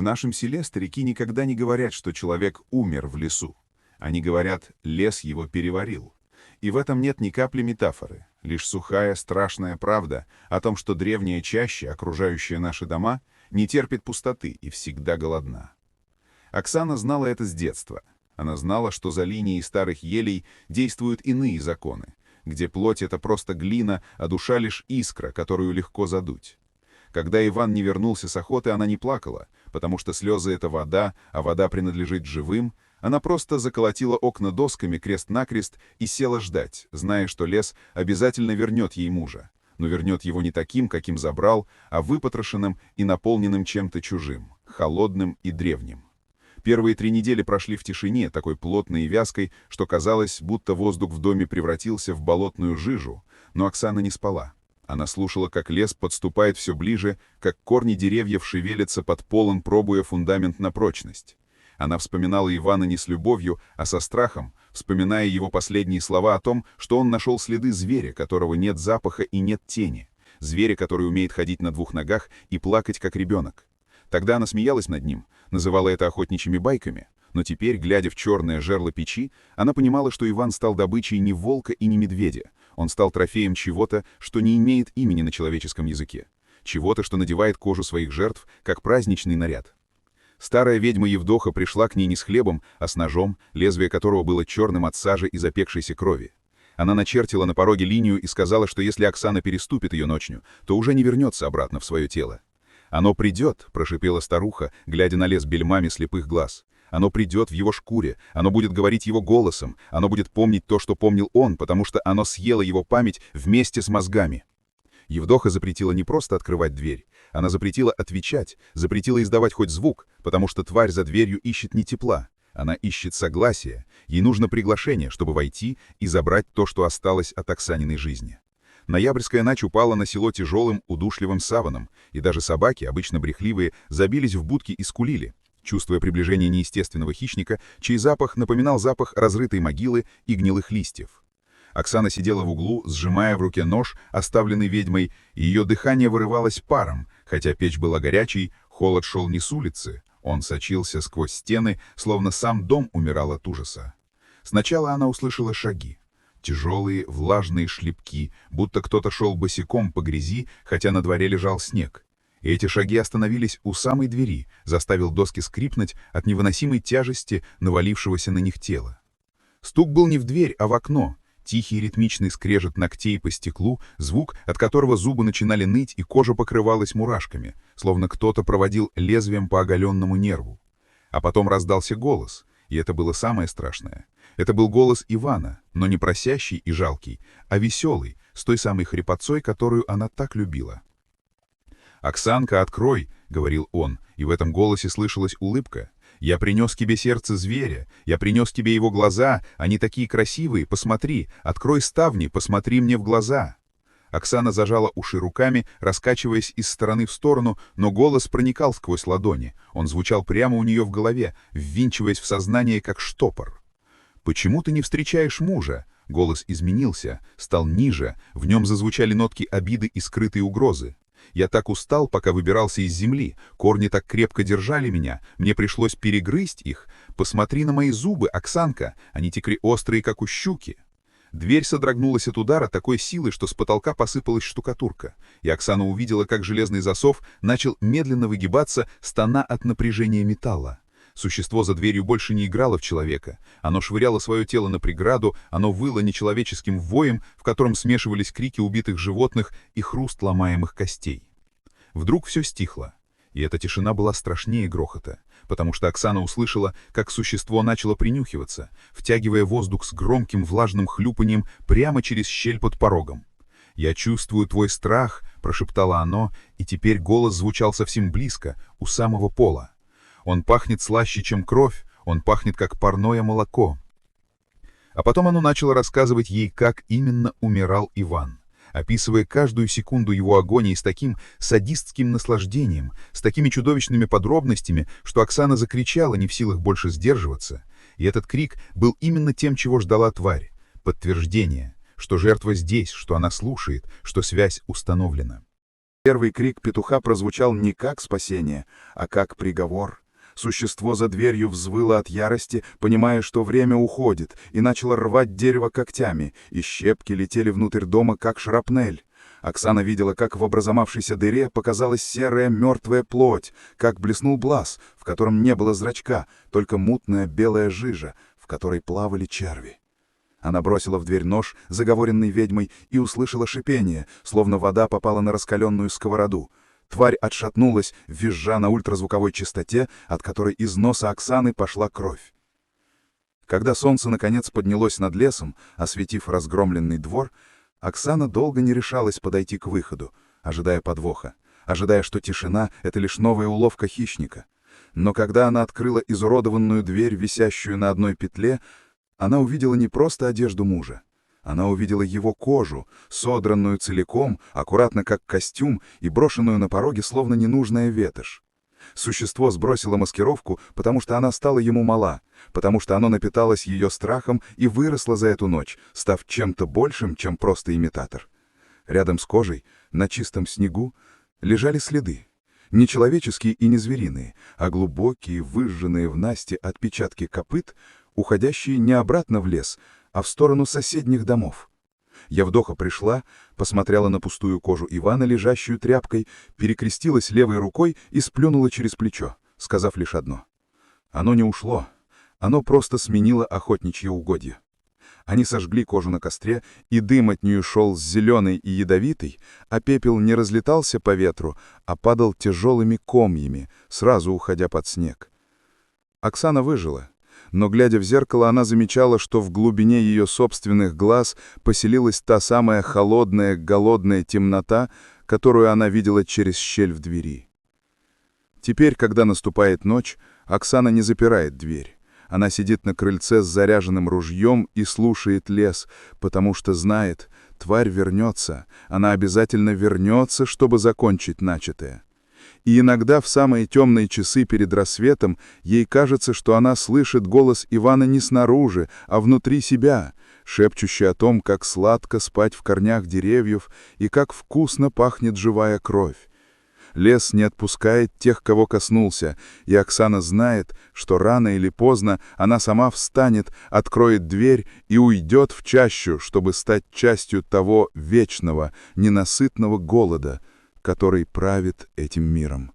В нашем селе старики никогда не говорят, что человек умер в лесу. Они говорят, лес его переварил. И в этом нет ни капли метафоры, лишь сухая, страшная правда о том, что древняя чаща, окружающая наши дома, не терпит пустоты и всегда голодна. Оксана знала это с детства. Она знала, что за линией старых елей действуют иные законы, где плоть — это просто глина, а душа — лишь искра, которую легко задуть. Когда Иван не вернулся с охоты, она не плакала, потому что слезы — это вода, а вода принадлежит живым. Она просто заколотила окна досками крест-накрест и села ждать, зная, что лес обязательно вернет ей мужа, но вернет его не таким, каким забрал, а выпотрошенным и наполненным чем-то чужим, холодным и древним. Первые 3 недели прошли в тишине, такой плотной и вязкой, что казалось, будто воздух в доме превратился в болотную жижу, но Оксана не спала. Она слушала, как лес подступает все ближе, как корни деревьев шевелятся под полом, пробуя фундамент на прочность. Она вспоминала Ивана не с любовью, а со страхом, вспоминая его последние слова о том, что он нашел следы зверя, которого нет запаха и нет тени, зверя, который умеет ходить на 2 ногах и плакать, как ребенок. Тогда она смеялась над ним, называла это охотничьими байками, но теперь, глядя в черное жерло печи, она понимала, что Иван стал добычей не волка и не медведя, он стал трофеем чего-то, что не имеет имени на человеческом языке, чего-то, что надевает кожу своих жертв, как праздничный наряд. Старая ведьма Евдоха пришла к ней не с хлебом, а с ножом, лезвие которого было черным от сажи и запекшейся крови. Она начертила на пороге линию и сказала, что если Оксана переступит ее ночью, то уже не вернется обратно в свое тело. «Оно придет», — прошипела старуха, глядя на лес бельмами слепых глаз. «Оно придет в его шкуре, оно будет говорить его голосом, оно будет помнить то, что помнил он, потому что оно съело его память вместе с мозгами». Евдоха запретила не просто открывать дверь, она запретила отвечать, запретила издавать хоть звук, потому что тварь за дверью ищет не тепла, она ищет согласия, ей нужно приглашение, чтобы войти и забрать то, что осталось от Оксаниной жизни. Ноябрьская ночь упала на село тяжелым, удушливым саваном, и даже собаки, обычно брехливые, забились в будки и скулили, чувствуя приближение неестественного хищника, чей запах напоминал запах разрытой могилы и гнилых листьев. Оксана сидела в углу, сжимая в руке нож, оставленный ведьмой, и ее дыхание вырывалось паром, хотя печь была горячей, холод шел не с улицы, он сочился сквозь стены, словно сам дом умирал от ужаса. Сначала она услышала шаги. Тяжелые, влажные шлепки, будто кто-то шел босиком по грязи, хотя на дворе лежал снег. И эти шаги остановились у самой двери, заставил доски скрипнуть от невыносимой тяжести навалившегося на них тела. Стук был не в дверь, а в окно. Тихий ритмичный скрежет ногтей по стеклу, звук, от которого зубы начинали ныть и кожа покрывалась мурашками, словно кто-то проводил лезвием по оголенному нерву. А потом раздался голос, и это было самое страшное. Это был голос Ивана, но не просящий и жалкий, а веселый, с той самой хрипотцой, которую она так любила. «Оксанка, открой!» — говорил он, и в этом голосе слышалась улыбка. «Я принес тебе сердце зверя, я принес тебе его глаза, они такие красивые, посмотри, открой ставни, посмотри мне в глаза». Оксана зажала уши руками, раскачиваясь из стороны в сторону, но голос проникал сквозь ладони, он звучал прямо у нее в голове, ввинчиваясь в сознание, как штопор. «Почему ты не встречаешь мужа?» Голос изменился, стал ниже, в нем зазвучали нотки обиды и скрытой угрозы. «Я так устал, пока выбирался из земли, корни так крепко держали меня, мне пришлось перегрызть их. Посмотри на мои зубы, Оксанка, они текли острые, как у щуки». Дверь содрогнулась от удара такой силы, что с потолка посыпалась штукатурка, и Оксана увидела, как железный засов начал медленно выгибаться, стона от напряжения металла. Существо за дверью больше не играло в человека. Оно швыряло свое тело на преграду, оно выло нечеловеческим воем, в котором смешивались крики убитых животных и хруст ломаемых костей. Вдруг все стихло. И эта тишина была страшнее грохота, потому что Оксана услышала, как существо начало принюхиваться, втягивая воздух с громким влажным хлюпаньем прямо через щель под порогом. «Я чувствую твой страх», — прошептало оно, и теперь голос звучал совсем близко, у самого пола. «Он пахнет слаще, чем кровь, он пахнет, как парное молоко». А потом оно начало рассказывать ей, как именно умирал Иван, описывая каждую секунду его агонии с таким садистским наслаждением, с такими чудовищными подробностями, что Оксана закричала, не в силах больше сдерживаться. И этот крик был именно тем, чего ждала тварь — подтверждение, что жертва здесь, что она слушает, что связь установлена. Первый крик петуха прозвучал не как спасение, а как приговор. Существо за дверью взвыло от ярости, понимая, что время уходит, и начало рвать дерево когтями, и щепки летели внутрь дома, как шрапнель. Оксана видела, как в образовавшейся дыре показалась серая мертвая плоть, как блеснул глаз, в котором не было зрачка, только мутная белая жижа, в которой плавали черви. Она бросила в дверь нож, заговоренный ведьмой, и услышала шипение, словно вода попала на раскаленную сковороду. Тварь отшатнулась, визжа на ультразвуковой частоте, от которой из носа Оксаны пошла кровь. Когда солнце наконец поднялось над лесом, осветив разгромленный двор, Оксана долго не решалась подойти к выходу, ожидая подвоха, ожидая, что тишина — это лишь новая уловка хищника. Но когда она открыла изуродованную дверь, висящую на одной петле, она увидела не просто одежду мужа. Она увидела его кожу, содранную целиком, аккуратно как костюм, и брошенную на пороге, словно ненужная ветошь. Существо сбросило маскировку, потому что она стала ему мала, потому что оно напиталось ее страхом и выросло за эту ночь, став чем-то большим, чем просто имитатор. Рядом с кожей, на чистом снегу, лежали следы. Не человеческие и не звериные, а глубокие, выжженные в Насте отпечатки копыт, уходящие не обратно в лес, а в сторону соседних домов. Явдоха пришла, посмотрела на пустую кожу Ивана, лежащую тряпкой, перекрестилась левой рукой и сплюнула через плечо, сказав лишь одно. Оно не ушло, оно просто сменило охотничье угодье. Они сожгли кожу на костре, и дым от нее шел зеленый и ядовитый, а пепел не разлетался по ветру, а падал тяжелыми комьями, сразу уходя под снег. Оксана выжила. Но, глядя в зеркало, она замечала, что в глубине ее собственных глаз поселилась та самая холодная, голодная темнота, которую она видела через щель в двери. Теперь, когда наступает ночь, Оксана не запирает дверь. Она сидит на крыльце с заряженным ружьем и слушает лес, потому что знает, тварь вернется, она обязательно вернется, чтобы закончить начатое. И иногда в самые темные часы перед рассветом ей кажется, что она слышит голос Ивана не снаружи, а внутри себя, шепчущий о том, как сладко спать в корнях деревьев и как вкусно пахнет живая кровь. Лес не отпускает тех, кого коснулся, и Оксана знает, что рано или поздно она сама встанет, откроет дверь и уйдет в чащу, чтобы стать частью того вечного, ненасытного голода, который правит этим миром.